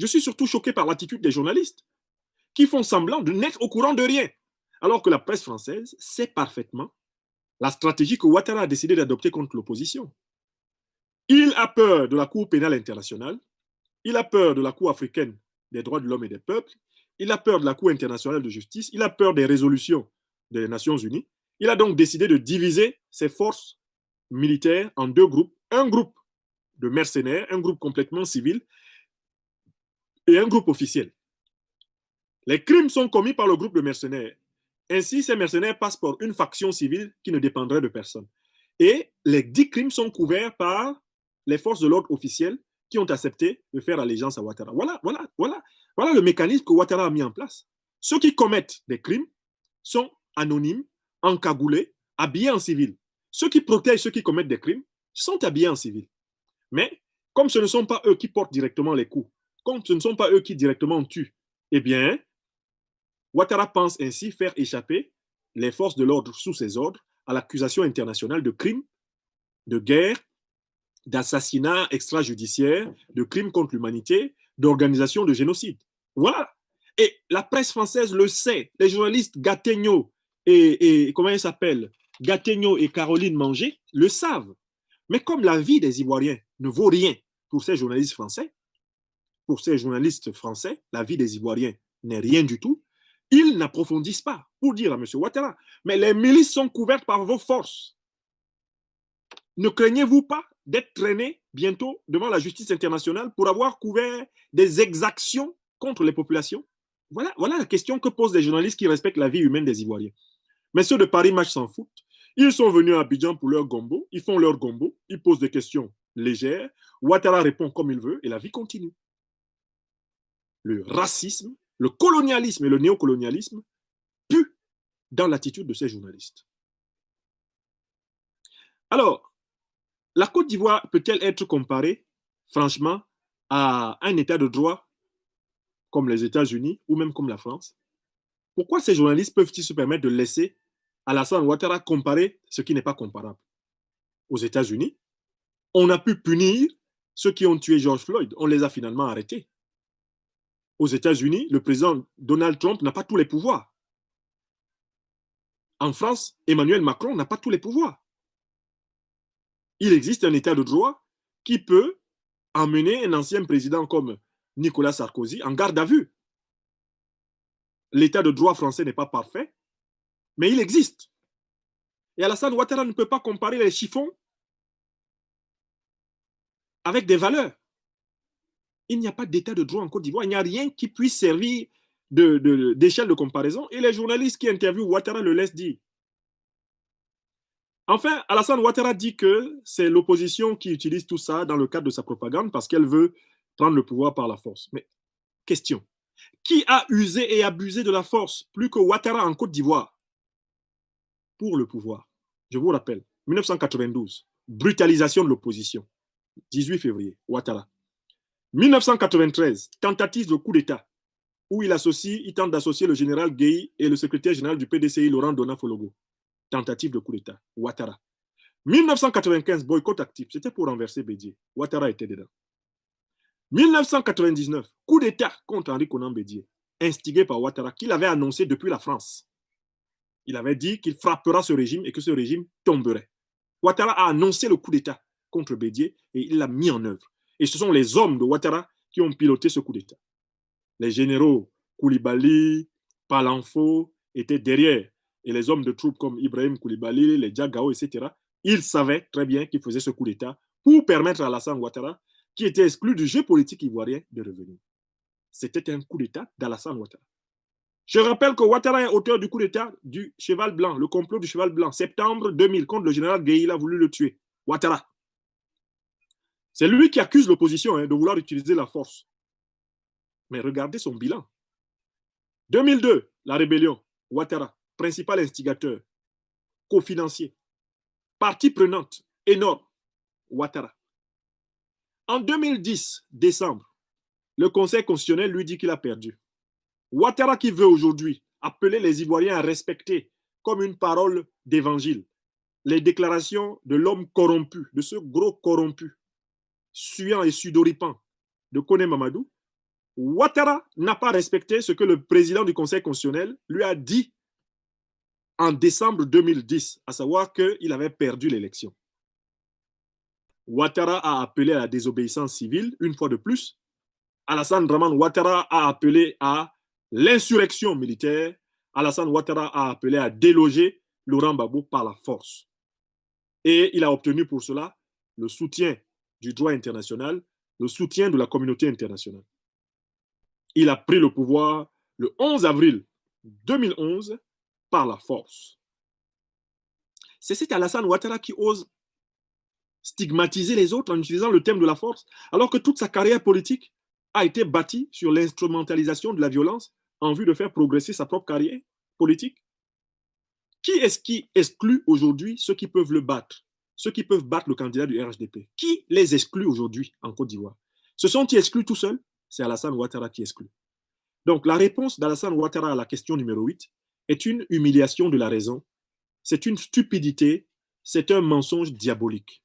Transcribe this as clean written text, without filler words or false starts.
Je suis surtout choqué par l'attitude des journalistes qui font semblant de n'être au courant de rien, alors que la presse française sait parfaitement la stratégie que Ouattara a décidé d'adopter contre l'opposition. Il a peur de la Cour pénale internationale, il a peur de la Cour africaine des droits de l'homme et des peuples, il a peur de la Cour internationale de justice, il a peur des résolutions des Nations unies. Il a donc décidé de diviser ses forces militaires en deux groupes, un groupe de mercenaires, un groupe complètement civil et un groupe officiel. Les crimes sont commis par le groupe de mercenaires. Ainsi, ces mercenaires passent pour une faction civile qui ne dépendrait de personne. Et les 10 crimes sont couverts par les forces de l'ordre officielles qui ont accepté de faire allégeance à Ouattara. Voilà le mécanisme que Ouattara a mis en place. Ceux qui commettent des crimes sont anonymes, encagoulés, habillés en civil. Ceux qui protègent ceux qui commettent des crimes sont habillés en civil. Mais comme ce ne sont pas eux qui portent directement les coups, comme ce ne sont pas eux qui directement tuent, eh bien, Ouattara pense ainsi faire échapper les forces de l'ordre sous ses ordres à l'accusation internationale de crimes de guerre, d'assassinats extrajudiciaires, de crimes contre l'humanité, d'organisation de génocide. Voilà. Et la presse française le sait. Les journalistes Gattegno et comment ils s'appellent, Gattegno et Caroline Manger le savent. Mais comme la vie des Ivoiriens ne vaut rien pour ces journalistes français, la vie des Ivoiriens n'est rien du tout, ils n'approfondissent pas pour dire à M. Ouattara, mais les milices sont couvertes par vos forces. Ne craignez-vous pas d'être traîné bientôt devant la justice internationale pour avoir couvert des exactions contre les populations? Voilà la question que posent les journalistes qui respectent la vie humaine des Ivoiriens. Mais ceux de Paris Match s'en foutent. Ils sont venus à Abidjan pour leur gombo, ils font leur gombo, ils posent des questions légères, Ouattara répond comme il veut et la vie continue. Le racisme, le colonialisme et le néocolonialisme puent dans l'attitude de ces journalistes. Alors, la Côte d'Ivoire peut-elle être comparée, franchement, à un État de droit comme les États-Unis ou même comme la France? Pourquoi ces journalistes peuvent-ils se permettre de laisser Alassane Ouattara comparer ce qui n'est pas comparable? Aux États-Unis, on a pu punir ceux qui ont tué George Floyd. On les a finalement arrêtés. Aux États-Unis, le président Donald Trump n'a pas tous les pouvoirs. En France, Emmanuel Macron n'a pas tous les pouvoirs. Il existe un État de droit qui peut emmener un ancien président comme Nicolas Sarkozy en garde à vue. L'État de droit français n'est pas parfait, mais il existe. Et Alassane Ouattara ne peut pas comparer les chiffons avec des valeurs. Il n'y a pas d'état de droit en Côte d'Ivoire. Il n'y a rien qui puisse servir d'échelle de comparaison. Et les journalistes qui interviewent Ouattara le laissent dire. Enfin, Alassane Ouattara dit que c'est l'opposition qui utilise tout ça dans le cadre de sa propagande parce qu'elle veut prendre le pouvoir par la force. Mais question, qui a usé et abusé de la force plus que Ouattara en Côte d'Ivoire pour le pouvoir? Je vous rappelle, 1992, brutalisation de l'opposition. 18 février, Ouattara. 1993, tentative de coup d'État, où il tente d'associer le général Gueye et le secrétaire général du PDCI, Laurent Dona-Fologo. Tentative de coup d'État, Ouattara. 1995, boycott actif, c'était pour renverser Bédié. Ouattara était dedans. 1999, coup d'État contre Henri Konan Bédié, instigé par Ouattara, qu'il avait annoncé depuis la France. Il avait dit qu'il frappera ce régime et que ce régime tomberait. Ouattara a annoncé le coup d'État contre Bédié et il l'a mis en œuvre. Et ce sont les hommes de Ouattara qui ont piloté ce coup d'État. Les généraux Koulibaly, Palanfo étaient derrière. Et les hommes de troupes comme Ibrahim Koulibaly, les Diagao, etc., ils savaient très bien qu'ils faisaient ce coup d'État pour permettre à Alassane Ouattara, qui était exclu du jeu politique ivoirien, de revenir. C'était un coup d'État d'Alassane Ouattara. Je rappelle que Ouattara est auteur du coup d'État du Cheval Blanc, le complot du Cheval Blanc, septembre 2000, contre le général Gueye, il a voulu le tuer. Ouattara. C'est lui qui accuse l'opposition de vouloir utiliser la force. Mais regardez son bilan. 2002, la rébellion. Ouattara, principal instigateur, cofinancier, partie prenante énorme. Ouattara. En 2010, décembre, le Conseil constitutionnel lui dit qu'il a perdu. Ouattara qui veut aujourd'hui appeler les Ivoiriens à respecter comme une parole d'évangile les déclarations de l'homme corrompu, de ce gros corrompu, suant et sudoripant de Kone Mamadou, Ouattara n'a pas respecté ce que le président du Conseil constitutionnel lui a dit en décembre 2010, à savoir qu'il avait perdu l'élection. Ouattara a appelé à la désobéissance civile, une fois de plus. Alassane Draman Ouattara a appelé à l'insurrection militaire. Alassane Ouattara a appelé à déloger Laurent Gbagbo par la force. Et il a obtenu pour cela le soutien du droit international, le soutien de la communauté internationale. Il a pris le pouvoir le 11 avril 2011 par la force. C'est cet Alassane Ouattara qui ose stigmatiser les autres en utilisant le thème de la force, alors que toute sa carrière politique a été bâtie sur l'instrumentalisation de la violence en vue de faire progresser sa propre carrière politique. Qui est-ce qui exclut aujourd'hui ceux qui peuvent le battre, ceux qui peuvent battre le candidat du RHDP? Qui les exclut aujourd'hui en Côte d'Ivoire? Se sont-ils exclus tout seuls? C'est Alassane Ouattara qui exclut. Donc la réponse d'Alassane Ouattara à la question numéro 8 est une humiliation de la raison, c'est une stupidité, c'est un mensonge diabolique.